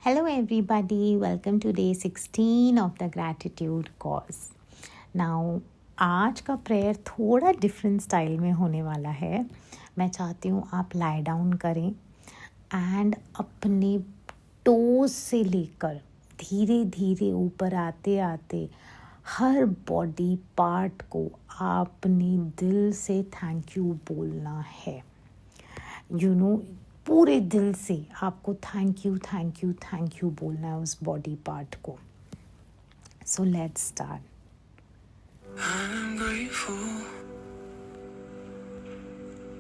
Hello, everybody. Welcome to day 16 of the Gratitude Course. Now, आज का prayer थोड़ा different style में होने वाला है. मैं चाहती हूँ आप लाई डाउन करें एंड अपने टोज से लेकर धीरे धीरे ऊपर आते आते हर बॉडी पार्ट को आपने दिल से थैंक यू बोलना है. पूरे दिल से आपको थैंक यू बोलना है उस बॉडी पार्ट को. So let's start. I'm grateful,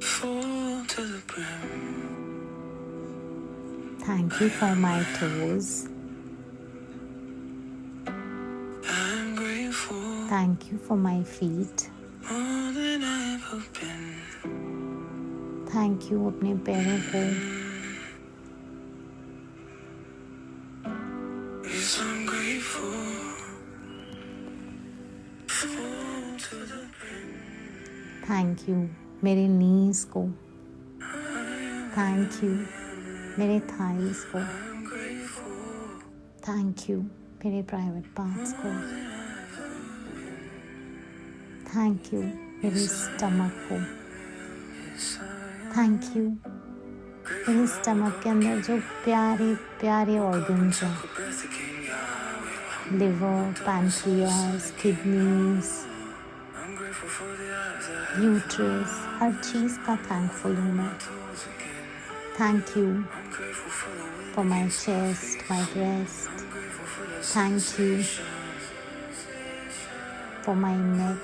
full to the brim. Thank you for my toes. I'm grateful, Thank you for my feet. more than I've ever been. Thank you अपने पैरों को. Yes, I'm grateful, full to the brim. Thank you मेरे knees को. Thank you मेरे thighs को. I'm grateful, Thank you मेरे private parts को. Thank you मेरे stomach को. yes, थैंक यू मेरे स्टमक के अंदर जो प्यारे प्यारे ऑर्गन्स हैं, for breath again, Yahweh. Liver, pancreas, kidneys, I'm grateful for the eyes I have, uterus, हर चीज़ का थैंकफुल हूँ मैं. toes again. Thank you I'm grateful for the wind. For my chest, my breast. I'm grateful for the thank you for my neck,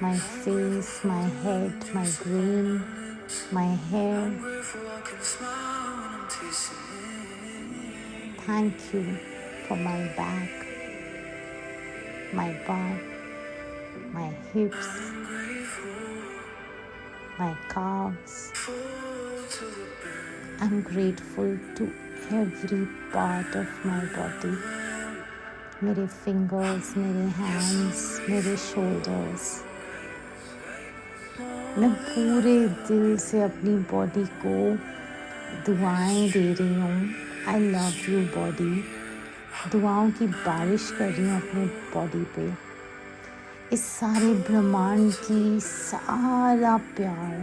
my face, my head, my brain, my hair. grateful I can smile when I'm tasting. Thank you for my back, my butt, my hips, I'm grateful, my calves. full to the brim. I'm grateful to every part of my body. मेरे fingers, मेरे hands, मेरे shoulders. मैं पूरे दिल से अपनी body को दुआएं दे रही हूँ. आई लव यू बॉडी. दुआओं की बारिश कर रही हूँ अपने बॉडी पे. इस सारे ब्रह्मांड की सारा प्यार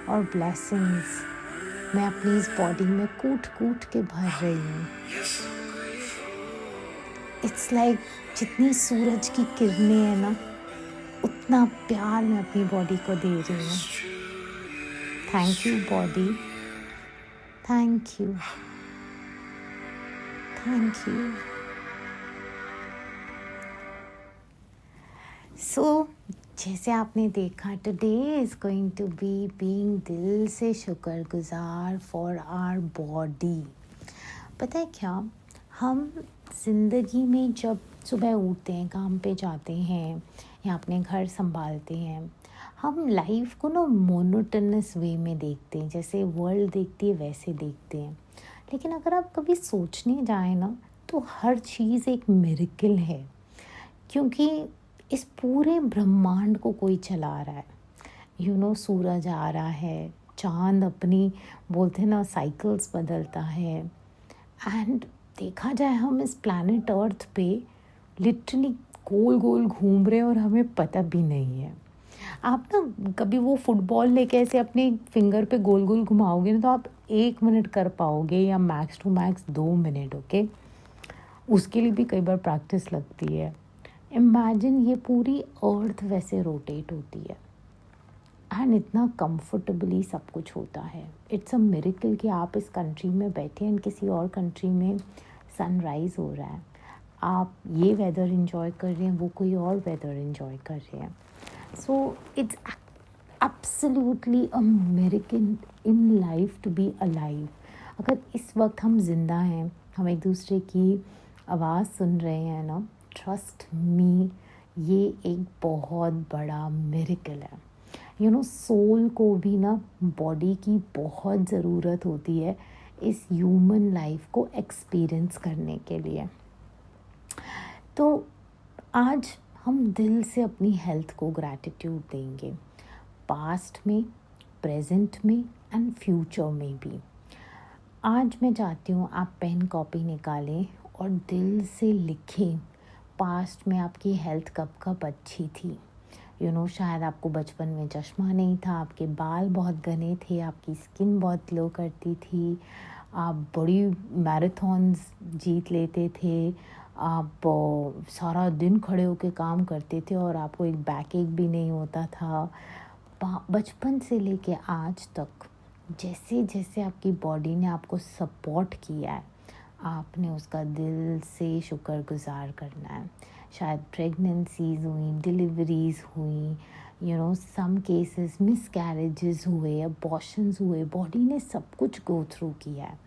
और ब्लेसिंग्स मैं अपनी इस बॉडी में कूट कूट के भर रही हूँ. Yes, I'm grateful, it's like जितनी सूरज की किरणें हैं ना, उतना प्यार मैं अपनी बॉडी को दे रही हूँ. Thank you body. Thank you. Thank you. So जैसे आपने देखा, today is going to be being दिल से शुक्रगुजार फॉर आवर बॉडी. पता है क्या, हम ज़िंदगी में जब सुबह उठते हैं, काम पे जाते हैं या अपने घर संभालते हैं, हम लाइफ को ना मोनोटोनस वे में देखते हैं. जैसे वर्ल्ड देखती है वैसे देखते हैं. लेकिन अगर आप कभी सोचने जाएं ना, तो हर चीज़ एक मिरेकल है. क्योंकि इस पूरे ब्रह्मांड को कोई चला रहा है. सूरज आ रहा है, चांद अपनी बोलते हैं ना साइकिल्स बदलता है. एंड देखा जाए, हम इस प्लैनेट अर्थ पे लिटरली गोल गोल घूम रहे हैं और हमें पता भी नहीं है. आप ना कभी वो फुटबॉल लेके ऐसे अपने फिंगर पे गोल गोल घुमाओगे ना, तो आप 1 मिनट कर पाओगे या max to max 2 minute. Okay, उसके लिए भी कई बार प्रैक्टिस लगती है. इमेजिन ये पूरी अर्थ वैसे रोटेट होती है एंड इतना कंफर्टेबली सब कुछ होता है. इट्स अ मिरेकल कि आप इस कंट्री में बैठे हैं, किसी और कंट्री में सनराइज़ हो रहा है, आप ये वेदर इन्जॉय कर रहे हैं, वो कोई और वेदर इन्जॉय कर रहे हैं. So it's absolutely a miracle in life to be alive. अगर इस वक्त हम जिंदा हैं, हम एक दूसरे की आवाज़ सुन रहे हैं ना, ट्रस्ट मी, ये एक बहुत बड़ा मिरेकल है. सोल को भी ना बॉडी की बहुत ज़रूरत होती है इस ह्यूमन लाइफ को एक्सपीरियंस करने के लिए. तो आज हम दिल से अपनी हेल्थ को ग्रैटिट्यूड देंगे, पास्ट में, प्रेजेंट में एंड फ्यूचर में भी. आज मैं चाहती हूँ आप पेन कॉपी निकालें और दिल से लिखें पास्ट में आपकी हेल्थ कब कब अच्छी थी। शायद आपको बचपन में चश्मा नहीं था, आपके बाल बहुत घने थे, आपकी स्किन बहुत ग्लो करती थी, आप बड़ी मैराथन्स जीत लेते थे, आप सारा दिन खड़े होकर काम करते थे और आपको एक बैक एक भी नहीं होता था। बचपन से लेके आज तक जैसे जैसे आपकी बॉडी ने आपको सपोर्ट किया है, आपने उसका दिल से शुक्रगुजार करना है। शायद प्रेगनेंसीज हुई, डिलीवरीज हुई, सम केसेस मिसकैरेजेस हुए, अबॉर्शंस हुए, बॉडी ने सब कुछ गो थ्रू किया है।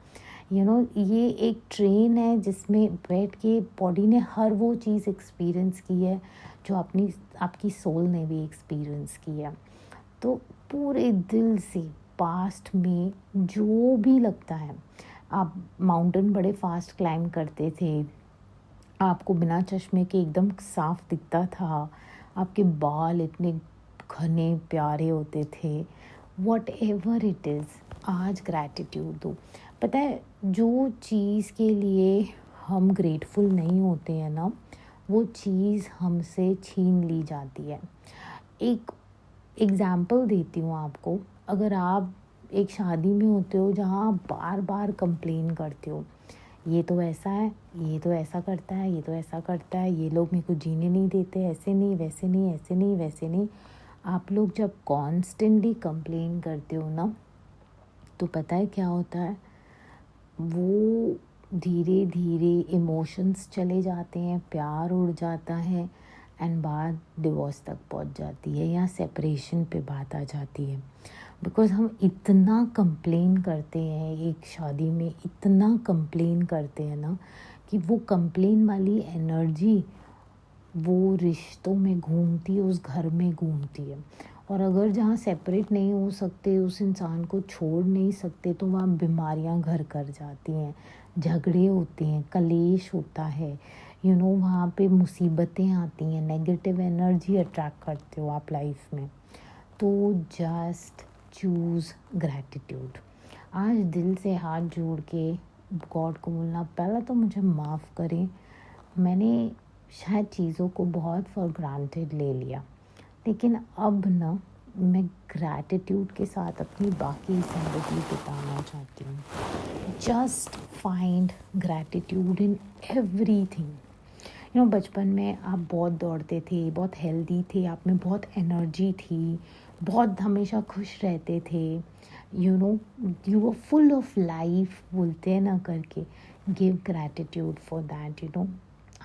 ये एक ट्रेन है जिसमें बैठ के बॉडी ने हर वो चीज़ एक्सपीरियंस की है जो आपकी सोल ने भी एक्सपीरियंस की है। तो पूरे दिल से पास्ट में जो भी लगता है, आप माउंटेन बड़े फास्ट क्लाइम करते थे, आपको बिना चश्मे के एकदम साफ दिखता था, आपके बाल इतने घने प्यारे होते थे, वॉट एवर इट इज़, आज ग्रैटिट्यूड दो। पता है, जो चीज़ के लिए हम ग्रेटफुल नहीं होते हैं ना, वो चीज़ हमसे छीन ली जाती है। एक एग्ज़ाम्पल देती हूँ आपको। अगर आप एक शादी में होते हो जहाँ आप बार बार कंप्लेन करते हो, ये तो ऐसा है, ये तो ऐसा करता है, ये तो ऐसा करता है, ये लोग मेरे को जीने नहीं देते, ऐसे नहीं, वैसे नहीं, ऐसे नहीं, वैसे नहीं। आप लोग जब कॉन्स्टेंटली कंप्लेन करते हो ना, तो पता है क्या होता है, वो धीरे धीरे इमोशंस चले जाते हैं, प्यार उड़ जाता है एंड बात डिवोर्स तक पहुंच जाती है या सेपरेशन पे बात आ जाती है। बिकॉज़ हम इतना कंप्लेन करते हैं, एक शादी में इतना कंप्लेन करते हैं ना, कि वो कंप्लेन वाली एनर्जी वो रिश्तों में घूमती है, उस घर में घूमती है। और अगर जहाँ सेपरेट नहीं हो सकते, उस इंसान को छोड़ नहीं सकते, तो वहाँ बीमारियाँ घर कर जाती हैं, झगड़े होते हैं, कलेश होता है, वहाँ पे मुसीबतें आती हैं, नेगेटिव एनर्जी अट्रैक्ट करते हो आप लाइफ में। तो जस्ट चूज़ ग्रैटिट्यूड। आज दिल से हाथ जोड़ के गॉड को बोलना, पहला तो मुझे माफ़ करें, मैंने शायद चीज़ों को बहुत फॉर ग्रांटेड ले लिया, लेकिन अब ना मैं ग्रैटिट्यूड के साथ अपनी बाकी ज़िंदगी बिताना चाहती हूँ। Just find gratitude in everything. बचपन में आप बहुत दौड़ते थे, बहुत हेल्दी थे, आप में बहुत एनर्जी थी, बहुत हमेशा खुश रहते थे, you were full of life बोलते हैं ना करके। Give gratitude for that.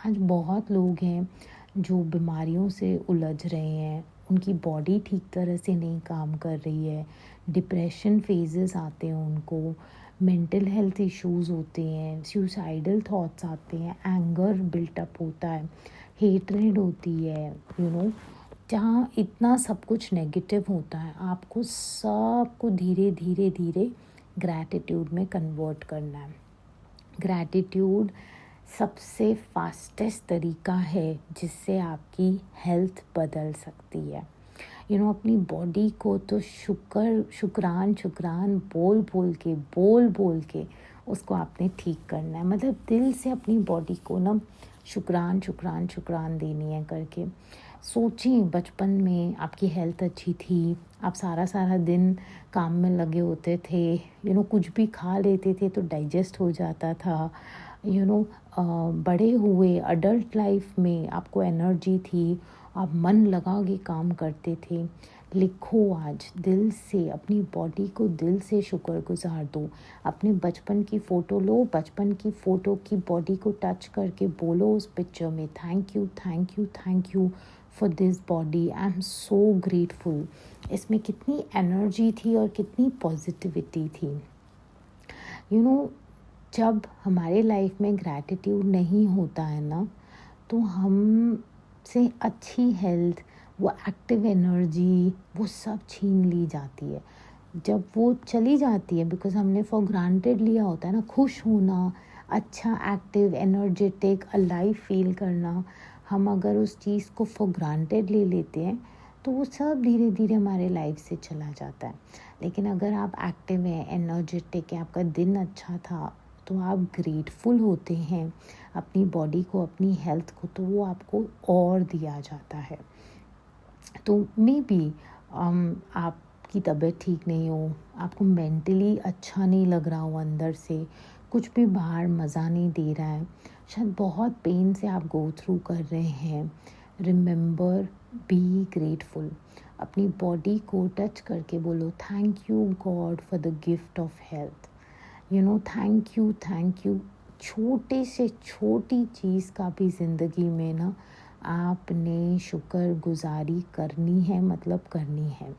आज बहुत लोग हैं जो बीमारियों से उलझ रहे हैं, उनकी बॉडी ठीक तरह से नहीं काम कर रही है, डिप्रेशन फेजेस आते हैं उनको, मेंटल हेल्थ इश्यूज़ होते हैं, सुसाइडल थॉट्स आते हैं, एंगर बिल्टअप होता है, हेट्रेड होती है, जहाँ इतना सब कुछ नेगेटिव होता है, आपको सबको धीरे धीरे धीरे ग्रैटिट्यूड में कन्वर्ट करना है। ग्रैटिट्यूड सबसे फास्टेस्ट तरीका है जिससे आपकी हेल्थ बदल सकती है। अपनी बॉडी को तो शुक्रान बोल के उसको आपने ठीक करना है। मतलब दिल से अपनी बॉडी को ना शुक्रान देनी है करके। सोचें, बचपन में आपकी हेल्थ अच्छी थी, आप सारा दिन काम में लगे होते थे, कुछ भी खा लेते थे तो डाइजेस्ट हो जाता था, बड़े हुए अडल्ट लाइफ में आपको एनर्जी थी, आप मन लगा के काम करते थे। लिखो आज दिल से, अपनी बॉडी को दिल से शुक्रगुजार दो। अपने बचपन की फ़ोटो लो, बचपन की फ़ोटो की बॉडी को टच करके बोलो उस पिक्चर में, thank you for this body, I am so grateful. इसमें कितनी एनर्जी थी और कितनी पॉजिटिविटी थी। जब हमारे लाइफ में ग्रैटिट्यूड नहीं होता है ना, तो हम से अच्छी हेल्थ, वो एक्टिव एनर्जी, वो सब छीन ली जाती है। जब वो चली जाती है, बिकॉज़ हमने फॉर ग्रांटेड लिया होता है ना, खुश होना, अच्छा एक्टिव एनर्जेटिक अलाइव फील करना, हम अगर उस चीज़ को फॉर ग्रांटेड ले लेते हैं तो वो सब धीरे धीरे हमारे लाइफ से चला जाता है। लेकिन अगर आप एक्टिव हैं, एनर्जेटिक हैं, आपका दिन अच्छा था, तो आप ग्रेटफुल होते हैं अपनी बॉडी को, अपनी हेल्थ को, तो वो आपको और दिया जाता है। तो मे बी आपकी तबीयत ठीक नहीं हो, आपको मेंटली अच्छा नहीं लग रहा हो, अंदर से कुछ भी बाहर मज़ा नहीं दे रहा है, शायद बहुत पेन से आप गो थ्रू कर रहे हैं। Remember, be grateful. अपनी बॉडी को टच करके बोलो thank you God for the gift of health. Thank you. छोटे से छोटी चीज़ का भी ज़िंदगी में ना आपने शुक्रगुजारी करनी है, मतलब करनी है।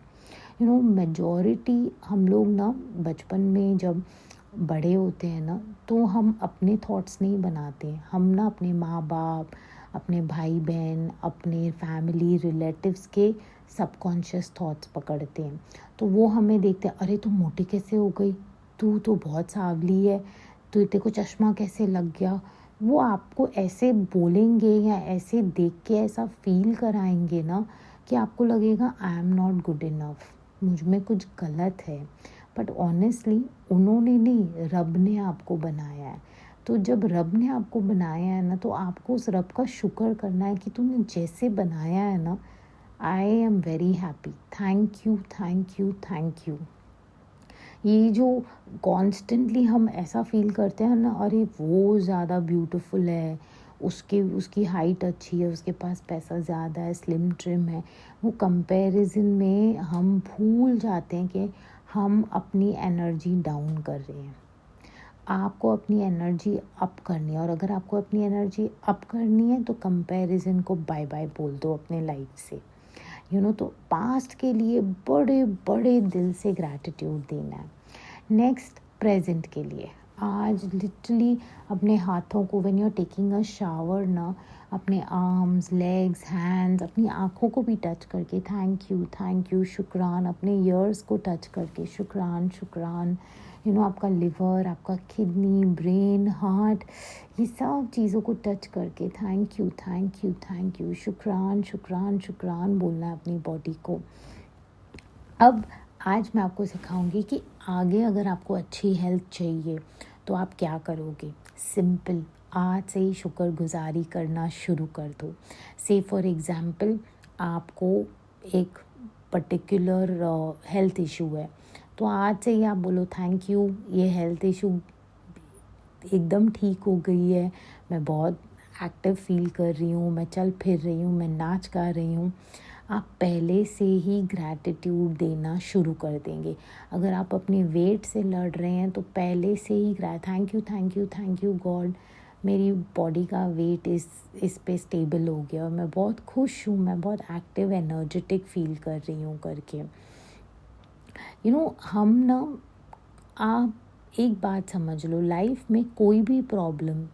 मेजॉरिटी हम लोग ना बचपन में जब बड़े होते हैं ना, तो हम अपने थॉट्स नहीं बनाते हैं। हम ना अपने माँ बाप, अपने भाई बहन, अपने फैमिली रिलेटिव्स के सबकॉन्शियस थॉट्स पकड़ते हैं। तो वो हमें देखते हैं, अरे तू मोटी कैसे हो गई, तू तो बहुत सांवली है, तो तेरे को चश्मा कैसे लग गया। वो आपको ऐसे बोलेंगे या ऐसे देख के ऐसा फील कराएंगे ना कि आपको लगेगा I am not good enough, मुझ में कुछ गलत है। बट ऑनेस्टली उन्होंने नहीं, रब ने आपको बनाया है। तो जब रब ने आपको बनाया है ना, तो आपको उस रब का शुक्र करना है कि तूने जैसे बनाया है ना, I am very happy, thank you thank you thank you. ये जो कॉन्स्टेंटली हम ऐसा फील करते हैं ना, अरे वो ज़्यादा ब्यूटीफुल है, उसकी हाइट अच्छी है, उसके पास पैसा ज़्यादा है, स्लिम ट्रिम है, वो कंपैरिजन में हम भूल जाते हैं कि हम अपनी एनर्जी डाउन कर रहे हैं। आपको अपनी एनर्जी अप करनी है, और अगर आपको अपनी एनर्जी अप करनी है तो कंपैरिजन को बाय बाय बोल दो अपने लाइफ से। तो पास्ट के लिए बड़े बड़े दिल से ग्रैटिट्यूड देना है। नेक्स्ट, प्रेजेंट के लिए आज लिटरली अपने हाथों को, when you are taking a shower ना, अपने आर्म्स, लेग्स, हैंड्स, अपनी आँखों को भी टच करके थैंक यू शुक्रान, अपने ईयर्स को टच करके शुक्रान, आपका लिवर, आपका किडनी, ब्रेन, हार्ट, ये सब चीज़ों को टच करके थैंक यू शुक्रान बोलना है अपनी बॉडी को। अब आज मैं आपको सिखाऊंगी कि आगे अगर आपको अच्छी हेल्थ चाहिए तो आप क्या करोगे। सिंपल, आज से ही शुक्रगुजारी करना शुरू कर दो। से फॉर एग्ज़ाम्पल आपको एक पर्टिकुलर हेल्थ इशू है, तो आज से ही आप बोलो थैंक यू, ये हेल्थ इशू एकदम ठीक हो गई है, मैं बहुत एक्टिव फील कर रही हूँ, मैं चल फिर रही हूँ, मैं नाच गा रही हूँ। आप पहले से ही ग्रैटिट्यूड देना शुरू कर देंगे। अगर आप अपने वेट से लड़ रहे हैं तो पहले से ही थैंक यू गॉड, मेरी बॉडी का वेट इस पे स्टेबल हो गया और मैं बहुत खुश हूँ, मैं बहुत एक्टिव एनर्जेटिक फील कर रही हूँ करके। हम ना, आप एक बात समझ लो, लाइफ में कोई भी प्रॉब्लम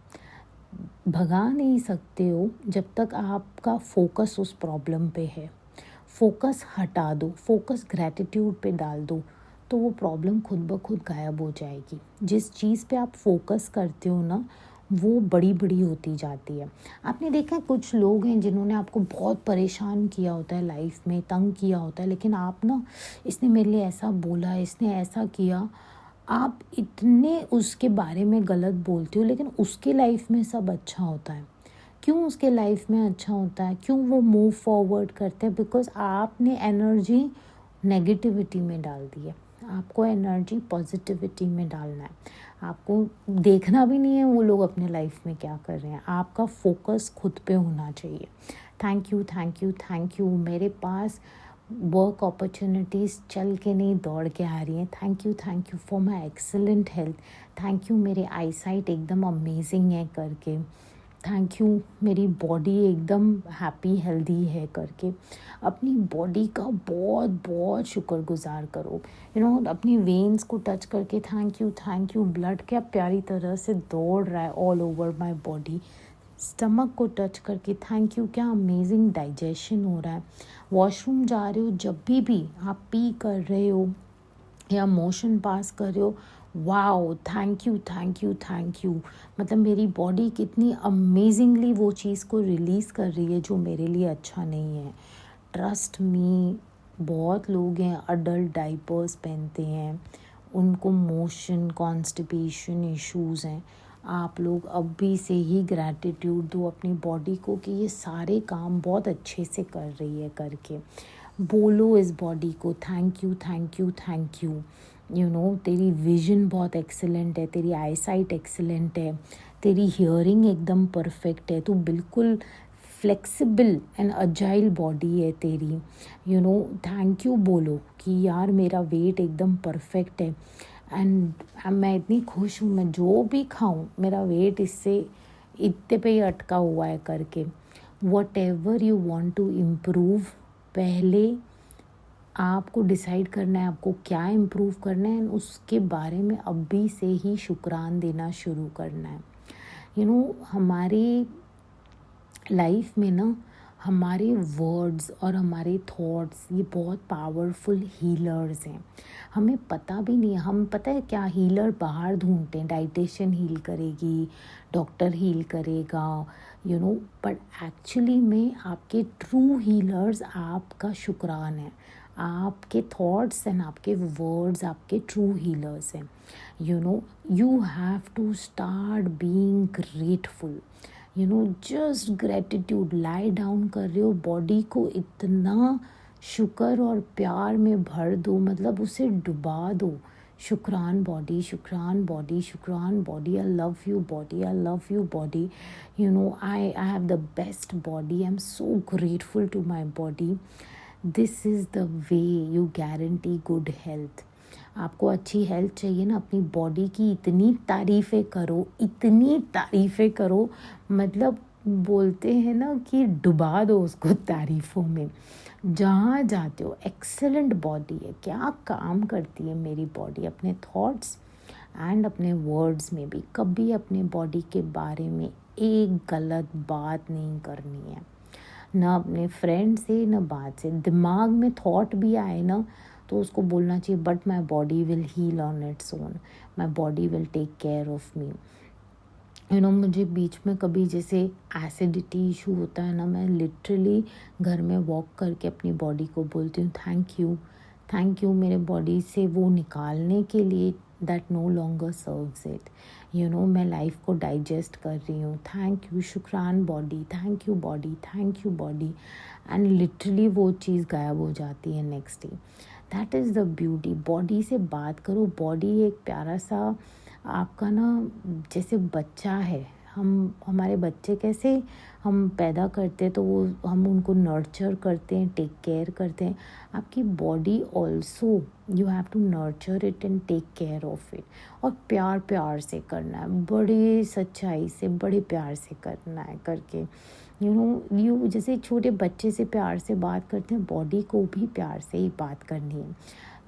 भगा नहीं सकते हो जब तक आपका फोकस उस प्रॉब्लम पे है। फोकस हटा दो, फोकस ग्रैटिट्यूड पे डाल दो, तो वो प्रॉब्लम खुद ब खुद गायब हो जाएगी। जिस चीज़ पे आप फोकस करते हो ना, वो बड़ी बड़ी होती जाती है। आपने देखा है कुछ लोग हैं जिन्होंने आपको बहुत परेशान किया होता है लाइफ में, तंग किया होता है, लेकिन आप ना, इसने मेरे लिए ऐसा बोला, इसने ऐसा किया, आप इतने उसके बारे में गलत बोलते हो, लेकिन उसके लाइफ में सब अच्छा होता है। क्यों उसके लाइफ में अच्छा होता है, क्यों वो मूव फॉरवर्ड करते हैं? बिकॉज आपने एनर्जी नेगेटिविटी में डाल दी है। आपको एनर्जी पॉजिटिविटी में डालना है। आपको देखना भी नहीं है वो लोग अपने लाइफ में क्या कर रहे हैं, आपका फोकस खुद पे होना चाहिए। थैंक यू, मेरे पास वर्क अपॉर्चुनिटीज़ चल के नहीं दौड़ के आ रही हैं। Thank you for my excellent health. Thank you, मेरे आई साइट एकदम अमेजिंग है करके। थैंक यू, मेरी बॉडी एकदम हैप्पी हेल्दी है करके। अपनी बॉडी का बहुत बहुत शुक्रगुजार करो। अपनी वेन्स को टच करके थैंक यू, ब्लड क्या प्यारी तरह से दौड़ रहा है all over my body. Stomach को टच करके थैंक यू, क्या अमेजिंग डाइजेशन हो रहा है। वॉशरूम जा रहे हो, जब भी आप पी कर रहे हो या मोशन पास कर रहे हो, वाओ थैंक यू, मतलब मेरी बॉडी कितनी अमेजिंगली वो चीज़ को रिलीज़ कर रही है जो मेरे लिए अच्छा नहीं है। ट्रस्ट मी, बहुत लोग हैं अडल्ट डाइपर्स पहनते हैं, उनको मोशन कॉन्स्टिपेशन इश्यूज़ हैं। आप लोग अभी से ही ग्रैटिट्यूड दो अपनी बॉडी को कि ये सारे काम बहुत अच्छे से कर रही है करके। बोलो इस बॉडी को thank you thank you thank you. You no तेरी विजन बहुत एक्सीलेंट है, तेरी आई साइट एक्सीलेंट है, तेरी हियरिंग एकदम परफेक्ट है, तू बिल्कुल फ्लेक्सिबल एंड अजाइल बॉडी है तेरी। यू नो थैंक यू बोलो कि यार मेरा वेट एकदम परफेक्ट है एंड मैं इतनी खुश हूँ, मैं जो भी खाऊं मेरा वेट इससे इतने पे ही अटका हुआ है करके। Whatever you want to improve, पहले आपको डिसाइड करना है आपको क्या इम्प्रूव करना है, उसके बारे में अभी से ही शुक्रान देना शुरू करना है। यू नो हमारी लाइफ में ना हमारे वर्ड्स और हमारे थॉट्स ये बहुत पावरफुल हीलर्स हैं। हमें पता भी नहीं है, हम पता है क्या हीलर बाहर ढूंढते हैं, डाइटिशियन हील करेगी, डॉक्टर हील करेगा, यू नो, बट एक्चुअली में आपके ट्रू हीलर्स आपका शुक्रान है। आपके थॉट्स एंड आपके वर्ड्स आपके ट्रू हीलर्स हैं। You know you have to start being grateful. You know just gratitude, lie down कर रहे हो, बॉडी को इतना शुक्र और प्यार में भर दो, मतलब उसे डुबा दो। शुक्रान बॉडी, शुक्रान बॉडी, शुक्रान body, I love you body, I love you body. You know I have the best body, I am so grateful to my body. This is the way you guarantee good health. आपको अच्छी health चाहिए ना, अपनी body की इतनी तारीफ़ें करो, इतनी तारीफ़ें करो, मतलब बोलते हैं ना कि डुबा दो उसको तारीफ़ों में। जहाँ जाते हो एक्सेलेंट बॉडी है, क्या काम करती है मेरी बॉडी, अपने थॉट्स एंड अपने वर्ड्स में भी कभी अपने बॉडी के बारे में एक गलत बात नहीं करनी है, ना अपने फ्रेंड से ना बात से। दिमाग में थॉट भी आए ना तो उसको बोलना चाहिए but my body will heal on its own, my body will take care of me. You know मुझे बीच में कभी जैसे एसिडिटी इशू होता है ना, मैं लिटरली घर में वॉक करके अपनी बॉडी को बोलती हूँ थैंक यू मेरे बॉडी से वो निकालने के लिए that no longer serves it. You know मैं लाइफ को डाइजेस्ट कर रही हूँ, थैंक यू शुक्रान body, thank you body, thank you body, and literally वो चीज़ गायब हो जाती है next day. That is the beauty. Body से बात करो, बॉडी एक प्यारा सा आपका ना जैसे बच्चा है। हमारे बच्चे कैसे हम पैदा करते हैं तो वो हम उनको नर्चर करते हैं, टेक केयर करते हैं। आपकी body also you have to nurture it and take care of it, और प्यार प्यार से करना है, बड़े सच्चाई से बड़े प्यार से करना है करके। यू नो यू जैसे छोटे बच्चे से प्यार से बात करते हैं, बॉडी को भी प्यार से ही बात करनी है।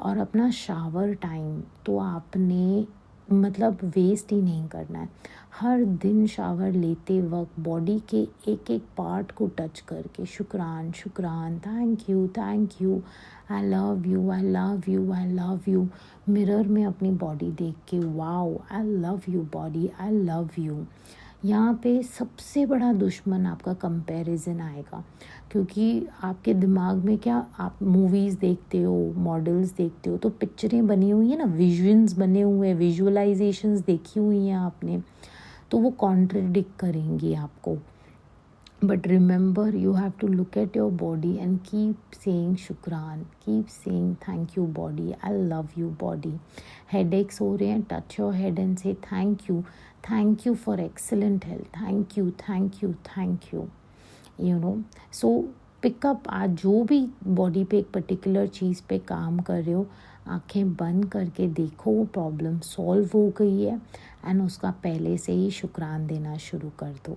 और अपना शावर टाइम तो आपने मतलब वेस्ट ही नहीं करना है। हर दिन शावर लेते वक्त बॉडी के एक एक पार्ट को टच करके शुक्रान शुक्रान, thank you, I love you, I love you, I love you. Mirror में अपनी बॉडी देख के wow I love you body, I love you. यहाँ पे सबसे बड़ा दुश्मन आपका कंपैरिजन आएगा, क्योंकि आपके दिमाग में क्या, आप मूवीज़ देखते हो, मॉडल्स देखते हो, तो पिक्चरें बनी हुई हैं ना, विजन्स बने हुए हैं, विजुअलाइजेशंस देखी हुई हैं आपने, तो वो कॉन्ट्रडिक्ट करेंगी आपको। But remember you have to look at your body and keep saying शुक्रान, keep saying thank you body, I love you body. Headaches हो रहे हैं, touch your head and say thank you for excellent health, thank you thank you thank you. You know so pick up, आज जो भी body पे एक particular चीज़ पे काम कर रहे हो, आंखें बंद करके देखो वो प्रॉब्लम सॉल्व हो गई है एंड उसका पहले से ही शुक्रान देना शुरू कर दो,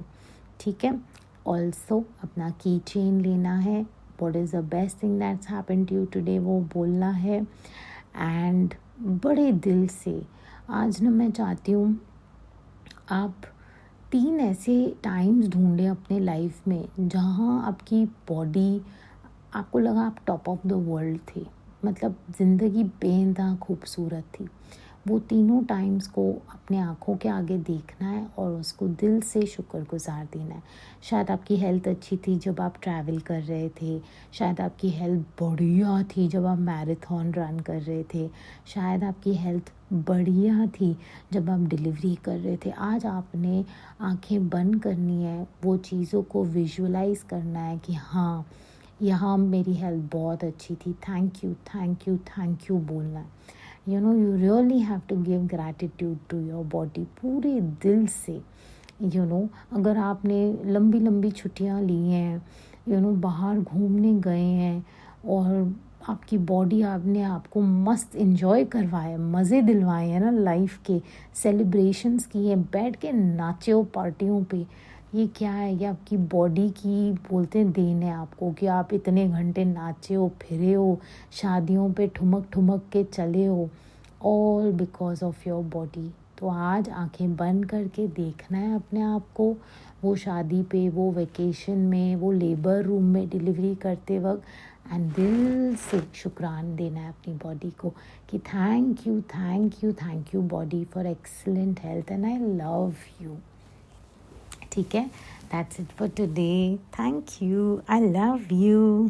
ठीक है। ऑल्सो अपना की चेन लेना है, what is the best thing that's happen to you today, वो बोलना है। एंड बड़े दिल से आज ना मैं चाहती हूँ आप 3 ऐसे टाइम्स ढूंढें अपने लाइफ में जहाँ आपकी बॉडी, आपको लगा आप टॉप ऑफ द वर्ल्ड थे, मतलब ज़िंदगी बेइंतहा खूबसूरत थी। वो तीनों टाइम्स को अपने आँखों के आगे देखना है और उसको दिल से शुक्रगुज़ार देना है। शायद आपकी हेल्थ अच्छी थी जब आप ट्रैवल कर रहे थे, शायद आपकी हेल्थ बढ़िया थी जब आप मैराथन रन कर रहे थे, शायद आपकी हेल्थ बढ़िया थी जब आप डिलीवरी कर रहे थे। आज आपने आँखें बंद करनी है, वो चीज़ों को विजुअलाइज़ करना है कि हाँ, यहाँ मेरी हेल्थ बहुत अच्छी थी, thank you, thank you, thank you बोलना है। You really have to give gratitude to your body पूरे दिल से। अगर आपने लंबी लंबी छुट्टियाँ ली हैं, बाहर घूमने गए हैं और आपकी बॉडी आपने आपको मस्त इन्जॉय करवाया, मज़े दिलवाए हैं ना लाइफ के, सेलिब्रेशंस किए, बैठ के नाचे हो पार्टियों पे, ये क्या है? ये आपकी बॉडी की बोलते हैं देन है आपको कि आप इतने घंटे नाचे हो, फिरे हो, शादियों पे ठुमक ठुमक के चले हो, all because of your body. तो आज आंखें बंद करके देखना है अपने आप को, वो शादी पे, वो वेकेशन में, वो लेबर रूम में डिलीवरी करते वक्त, एंड दिल से शुक्रान देना है अपनी बॉडी को कि thank you, thank you, thank you body for excellent health and I love you. ठीक है, that's it for today, thank you, I love you.